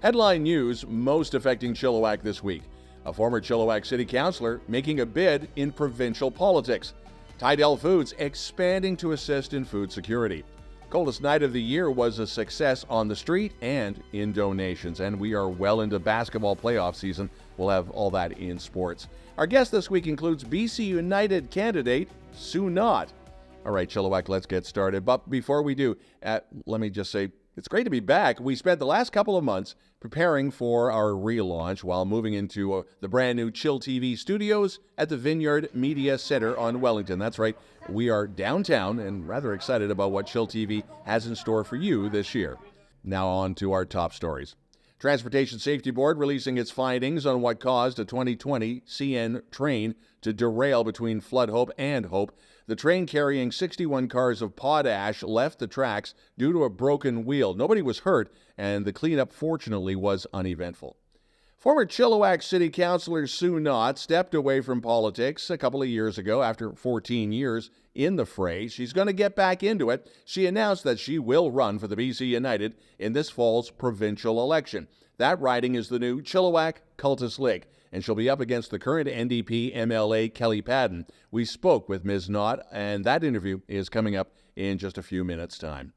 Headline news most affecting Chilliwack this week. A former Chilliwack City Councillor making a bid in provincial politics. Tydell Foods expanding to assist in food security. Coldest night of the year was a success on the street and in donations, and we are well into basketball playoff season. We'll have all that in sports. Our guest this week includes BC United candidate Sue Knott. All right, Chilliwack, let's get started. But before we do, let me just say, it's great to be back. We spent the last couple of months preparing for our relaunch while moving into the brand new chillTV studios at the Vineyard Media Centre on Wellington. That's right, we are downtown and rather excited about what chillTV has in store for you this year. Now on to our top stories. Transportation Safety Board releasing its findings on what caused a 2020 CN train to derail between Flood Hope and Hope. The train carrying 61 cars of potash left the tracks due to a broken wheel. Nobody was hurt, and the cleanup fortunately was uneventful. Former Chilliwack City Councillor Sue Knott stepped away from politics a couple of years ago after 14 years in the fray. She's going to get back into it. She announced that she will run for the BC United in this fall's provincial election. That riding is the new Chilliwack-Cultus Lake, and she'll be up against the current NDP MLA Kelly Padden. We spoke with Ms. Knott, and that interview is coming up in just a few minutes' time.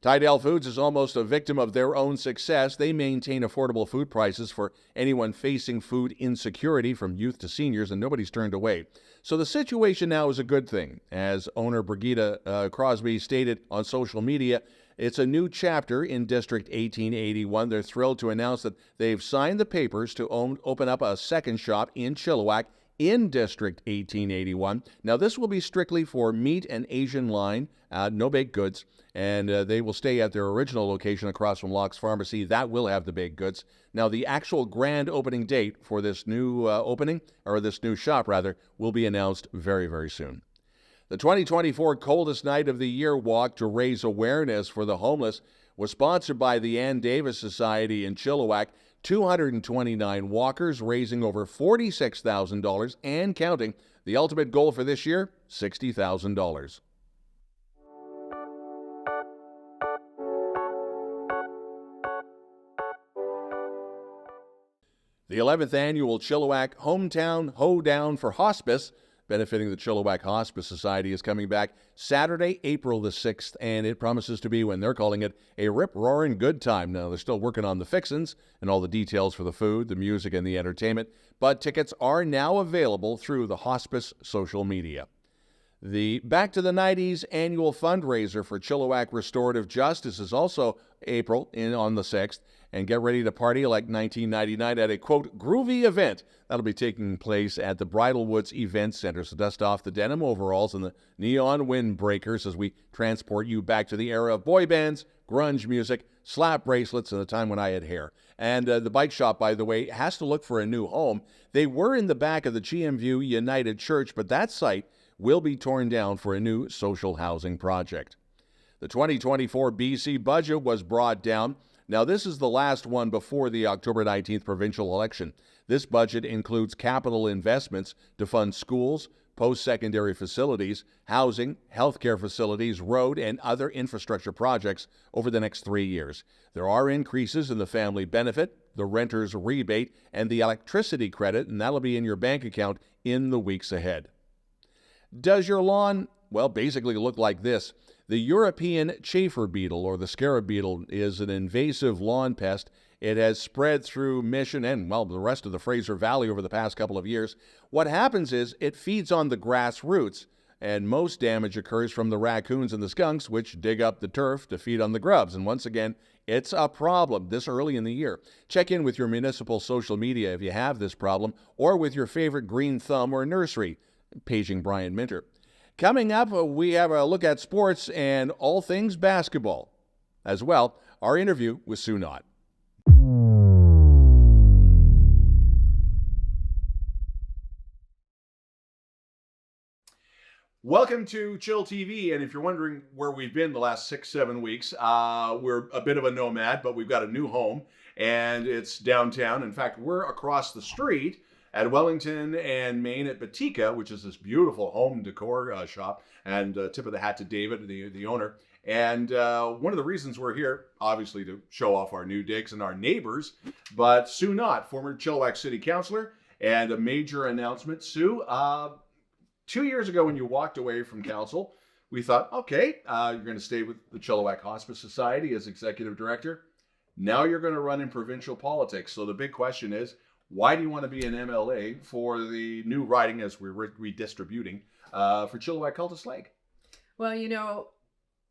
Tydell Foods is almost a victim of their own success. They maintain affordable food prices for anyone facing food insecurity, from youth to seniors, and nobody's turned away. So the situation now is a good thing. As owner Brigitte Crosby stated on social media, it's a new chapter in District 1881. They're thrilled to announce that they've signed the papers to open up a second shop in Chilliwack in District 1881. Now, this will be strictly for meat and Asian line, no baked goods, and they will stay at their original location across from Locke's Pharmacy. That will have the baked goods. Now, the actual grand opening date for this new this new shop, will be announced very, very soon. The 2024 Coldest Night of the Year walk to raise awareness for the homeless was sponsored by the Ann Davis Society in Chilliwack. 229 walkers raising over $46,000 and counting. The ultimate goal for this year, $60,000. The 11th annual Chilliwack Hometown Hoedown for Hospice, benefiting the Chilliwack Hospice Society, is coming back Saturday, April the 6th, and it promises to be, when they're calling it, a rip-roaring good time. Now, they're still working on the fixins and all the details for the food, the music, and the entertainment, but tickets are now available through the Hospice social media. The Back to the 90s annual fundraiser for Chilliwack Restorative Justice is also April on the 6th, and get ready to party like 1999 at a, quote, groovy event. That'll be taking place at the Bridalwoods Event Center, so dust off the denim overalls and the neon windbreakers as we transport you back to the era of boy bands, grunge music, slap bracelets, and the time when I had hair. And the bike shop, by the way, has to look for a new home. They were in the back of the GMView United Church, but that site will be torn down for a new social housing project. The 2024 BC budget was brought down. Now, this is the last one before the October 19th provincial election. This budget includes capital investments to fund schools, post-secondary facilities, housing, healthcare facilities, road, and other infrastructure projects over the next 3 years. There are increases in the family benefit, the renter's rebate, and the electricity credit, and that'll be in your bank account in the weeks ahead. Does your lawn, basically look like this? The European chafer beetle, or the scarab beetle, is an invasive lawn pest. It has spread through Mission and, the rest of the Fraser Valley over the past couple of years. What happens is it feeds on the grass roots, and most damage occurs from the raccoons and the skunks, which dig up the turf to feed on the grubs. And once again, it's a problem this early in the year. Check in with your municipal social media if you have this problem, or with your favorite green thumb or nursery, paging Brian Minter. Coming up, we have a look at sports and all things basketball. As well, our interview with Sue Knott. Welcome to chillTV, and if you're wondering where we've been the last 6-7 weeks, we're a bit of a nomad, but we've got a new home, and it's downtown. In fact, we're across the street at Wellington and Main at Batika, which is this beautiful home decor shop, and tip of the hat to David, the owner. And one of the reasons we're here, obviously, to show off our new digs and our neighbors, but Sue Knott, former Chilliwack City Councillor, and a major announcement. Sue, 2 years ago when you walked away from council, we thought, okay, you're going to stay with the Chilliwack Hospice Society as executive director. Now you're going to run in provincial politics. So the big question is, why do you want to be an MLA for the new riding, as we're redistributing, for Chilliwack-Cultus Lake? Well,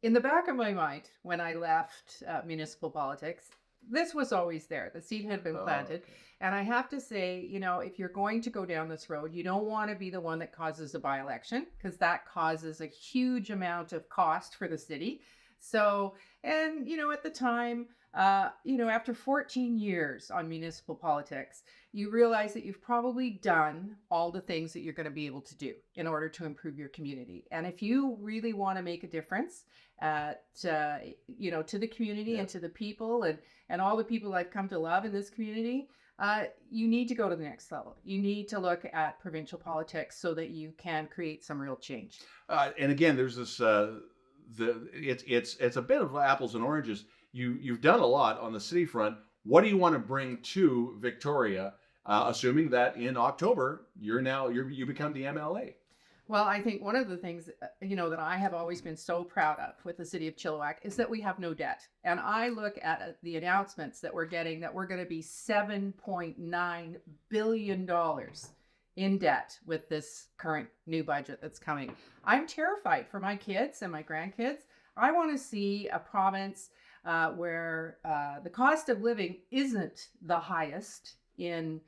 in the back of my mind, when I left municipal politics, this was always there. The seed had been planted. Okay. And I have to say, if you're going to go down this road, you don't want to be the one that causes a by-election, because that causes a huge amount of cost for the city. So, and, at the time, after 14 years on municipal politics, you realize that you've probably done all the things that you're going to be able to do in order to improve your community. And if you really want to make a difference to the community and to the people and all the people I've come to love in this community, you need to go to the next level. You need to look at provincial politics so that you can create some real change. And again, there's this, it's a bit of apples and oranges. You've done a lot on the city front. What do you want to bring to Victoria, assuming that in October you become the MLA? Well, I think one of the things, that I have always been so proud of with the city of Chilliwack is that we have no debt. And I look at the announcements that we're getting, that we're going to be $7.9 billion in debt with this current new budget that's coming. I'm terrified for my kids and my grandkids. I want to see a province where the cost of living isn't the highest in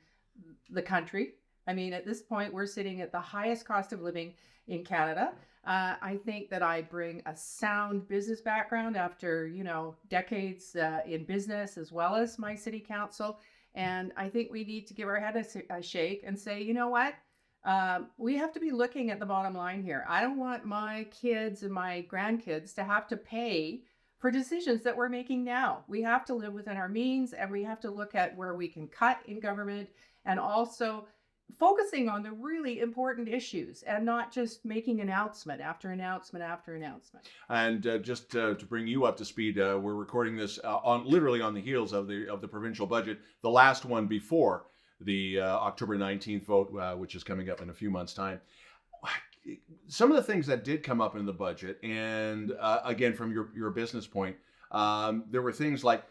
the country. I mean, at this point, we're sitting at the highest cost of living in Canada. I think that I bring a sound business background after, decades in business, as well as my city council. And I think we need to give our head a shake and say, you know what? We have to be looking at the bottom line here. I don't want my kids and my grandkids to have to pay for decisions that we're making now. We have to live within our means, and we have to look at where we can cut in government, and also focusing on the really important issues and not just making announcement after announcement after announcement. And just to bring you up to speed, we're recording this literally on the heels of the provincial budget, the last one before the October 19th vote, which is coming up in a few months' time. Some of the things that did come up in the budget, and again, from your business point, there were things like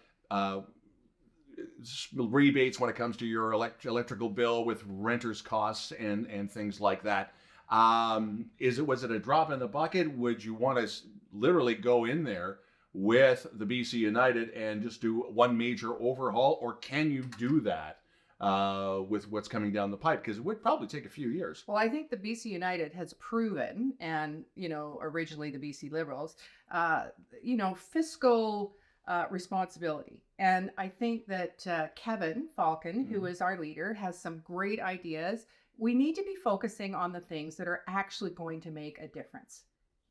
rebates when it comes to your electrical bill with renters' costs and things like that. Was it a drop in the bucket? Would you want to literally go in there with the BC United and just do one major overhaul, or can you do that with what's coming down the pipe? Because it would probably take a few years. Well, I think the BC United has proven, and originally the BC Liberals, fiscal responsibility. And I think that Kevin Falcon, who is our leader, has some great ideas. We need to be focusing on the things that are actually going to make a difference.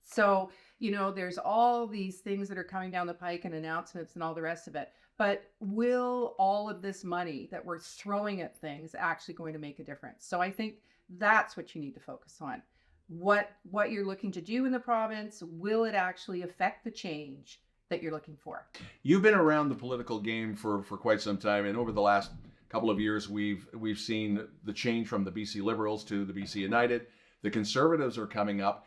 So, there's all these things that are coming down the pike and announcements and all the rest of it. But will all of this money that we're throwing at things actually going to make a difference? So I think that's what you need to focus on. What you're looking to do in the province, will it actually affect the change that you're looking for? You've been around the political game for quite some time, and over the last couple of years, we've seen the change from the BC Liberals to the BC United. The Conservatives are coming up.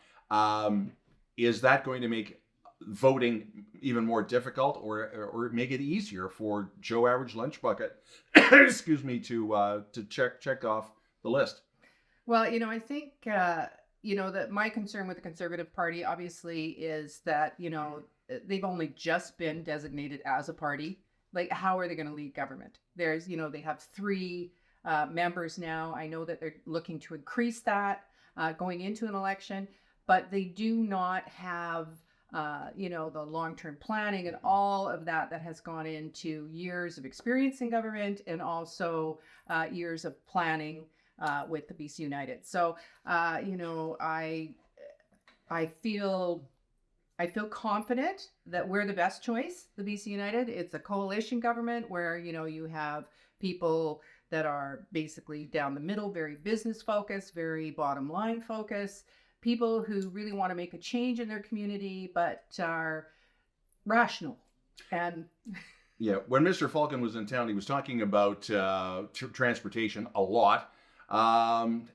Is that going to make voting even more difficult, or make it easier for Joe Average Lunch Bucket, excuse me, to check off the list? Well, I think that my concern with the Conservative Party obviously is that they've only just been designated as a party. Like, how are they going to lead government? There's they have 3 members now. I know that they're looking to increase that going into an election, but they do not have the long-term planning and all of that has gone into years of experience in government, and also years of planning with the BC United. So, I feel confident that we're the best choice, the BC United. It's a coalition government where, you have people that are basically down the middle, very business focused, very bottom line focused, people who really want to make a change in their community, but are, rational. And Yeah, when Mr. Falcon was in town, he was talking about transportation a lot. Um,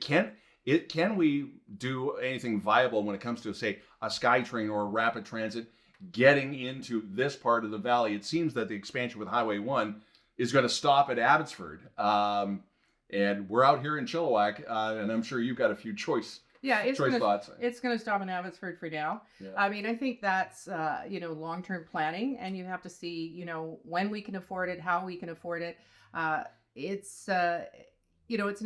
can we do anything viable when it comes to, say, a SkyTrain or a rapid transit getting into this part of the valley? It seems that the expansion with Highway 1 is going to stop at Abbotsford. And we're out here in Chilliwack, and I'm sure you've got a few choice thoughts. It's going to stop in Abbotsford for now. Yeah. I mean, I think that's, long-term planning, and you have to see, when we can afford it, how we can afford it. It's an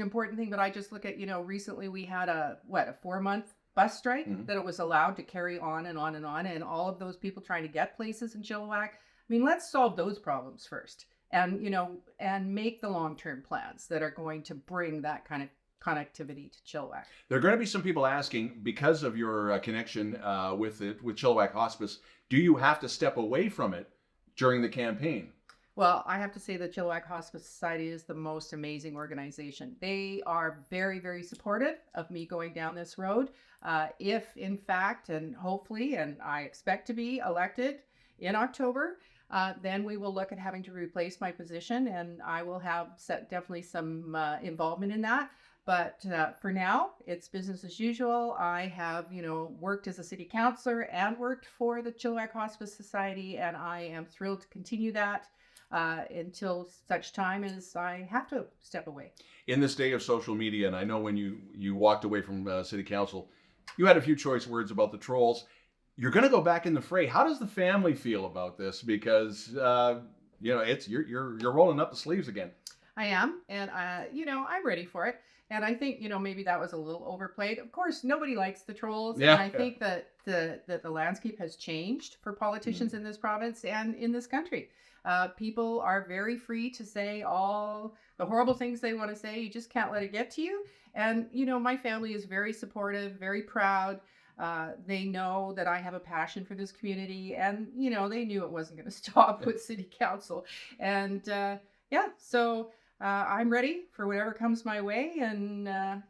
important thing, but I just look at, recently we had a 4-month bus strike that it was allowed to carry on and on and on. And all of those people trying to get places in Chilliwack. I mean, let's solve those problems first and, and make the long-term plans that are going to bring that kind of connectivity to Chilliwack. There are going to be some people asking, because of your connection with Chilliwack Hospice, do you have to step away from it during the campaign? Well, I have to say the Chilliwack Hospice Society is the most amazing organization. They are very, very supportive of me going down this road. If, in fact, and hopefully, and I expect to be elected in October, then we will look at having to replace my position, and I will have definitely some involvement in that. But for now, it's business as usual. I have, worked as a city councillor and worked for the Chilliwack Hospice Society, and I am thrilled to continue that until such time as I have to step away. In this day of social media, and I know when you walked away from city council, you had a few choice words about the trolls. You're going to go back in the fray. How does the family feel about this? Because it's you're rolling up the sleeves again. I am, and I'm ready for it. And I think, maybe that was a little overplayed. Of course, nobody likes the trolls. Yeah. And I think that the landscape has changed for politicians in this province and in this country. People are very free to say all the horrible things they want to say. You just can't let it get to you. And, my family is very supportive, very proud. They know that I have a passion for this community. And, they knew it wasn't going to stop with city council. And, so... I'm ready for whatever comes my way, and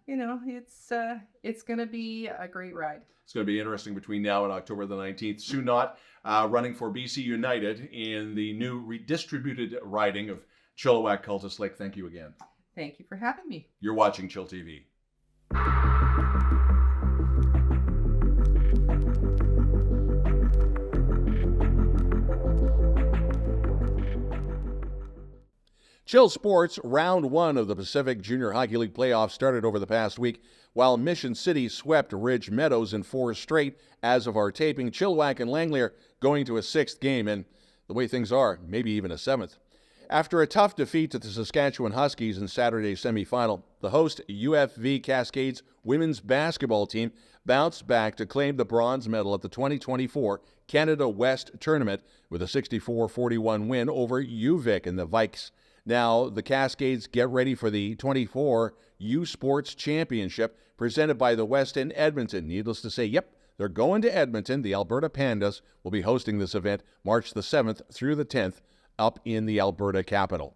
it's going to be a great ride. It's going to be interesting between now and October the 19th. Sue Knott running for BC United in the new redistributed riding of Chilliwack-Cultus Lake. Thank you again. Thank you for having me. You're watching chillTV. Chill Sports Round 1 of the Pacific Junior Hockey League playoffs started over the past week, while Mission City swept Ridge Meadows in 4 straight. As of our taping, Chilliwack and Langley are going to a 6th game, and the way things are, maybe even a 7th. After a tough defeat to the Saskatchewan Huskies in Saturday's semifinal, the host UFV Cascades women's basketball team bounced back to claim the bronze medal at the 2024 Canada West Tournament with a 64-41 win over UVic and the Vikes. Now, the Cascades get ready for the 24 U Sports Championship presented by the West in Edmonton. Needless to say, yep, they're going to Edmonton. The Alberta Pandas will be hosting this event March the 7th through the 10th up in the Alberta capital.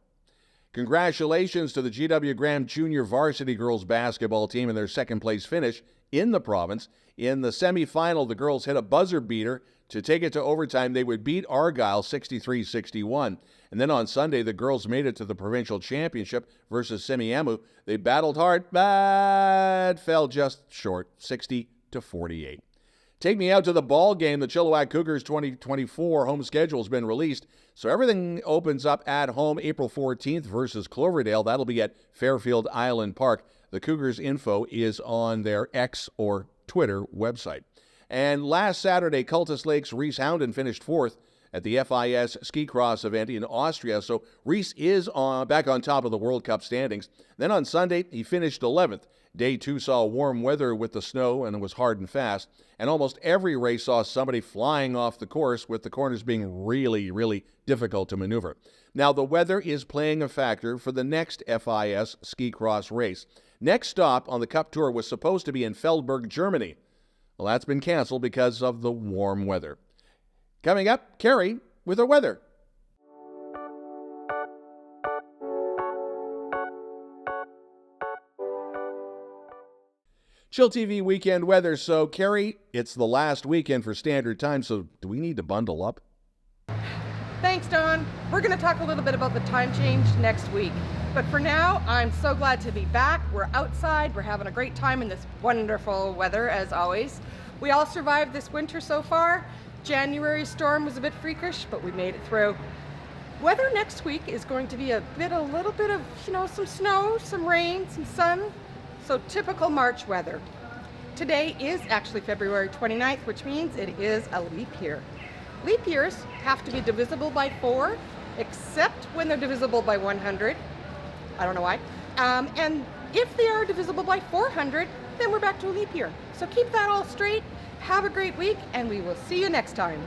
Congratulations to the GW Graham Junior Varsity Girls Basketball team in their second-place finish in the province. In the semifinal, the girls hit a buzzer beater to take it to overtime. They would beat Argyle 63-61. And then on Sunday, the girls made it to the provincial championship versus Semiahmoo. They battled hard, but fell just short, 60-48. Take me out to the ball game. The Chilliwack Cougars 2024 home schedule has been released, so everything opens up at home April 14th versus Cloverdale. That'll be at Fairfield Island Park. The Cougars info is on their X or Twitter website. And last Saturday, Cultus Lake's Reese Houndon finished 4th at the FIS ski cross event in Austria. So Reese is back on top of the World Cup standings. Then on Sunday, he finished 11th. Day 2 saw warm weather with the snow, and it was hard and fast. And almost every race saw somebody flying off the course, with the corners being really, really difficult to maneuver. Now, the weather is playing a factor for the next FIS ski cross race. Next stop on the Cup Tour was supposed to be in Feldberg, Germany. Well, that's been canceled because of the warm weather. Coming up, Carrie with her weather. chillTV weekend weather. So, Carrie, it's the last weekend for Standard Time, so do we need to bundle up? Thanks, Don. We're going to talk a little bit about the time change next week. But for now, I'm so glad to be back. We're outside. We're having a great time in this wonderful weather, as always. We all survived this winter so far. January storm was a bit freakish, but we made it through. Weather next week is going to be a little bit of, some snow, some rain, some sun. So typical March weather. Today is actually February 29th, which means it is a leap year. Leap years have to be divisible by 4, except when they're divisible by 100. I don't know why. And if they are divisible by 400, then we're back to a leap year. So keep that all straight. Have a great week, and we will see you next time.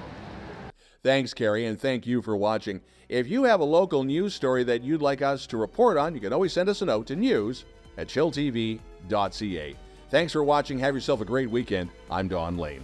Thanks, Carrie, and thank you for watching. If you have a local news story that you'd like us to report on, you can always send us a note to news@chilltv.ca. Thanks for watching. Have yourself a great weekend. I'm Don Lehn.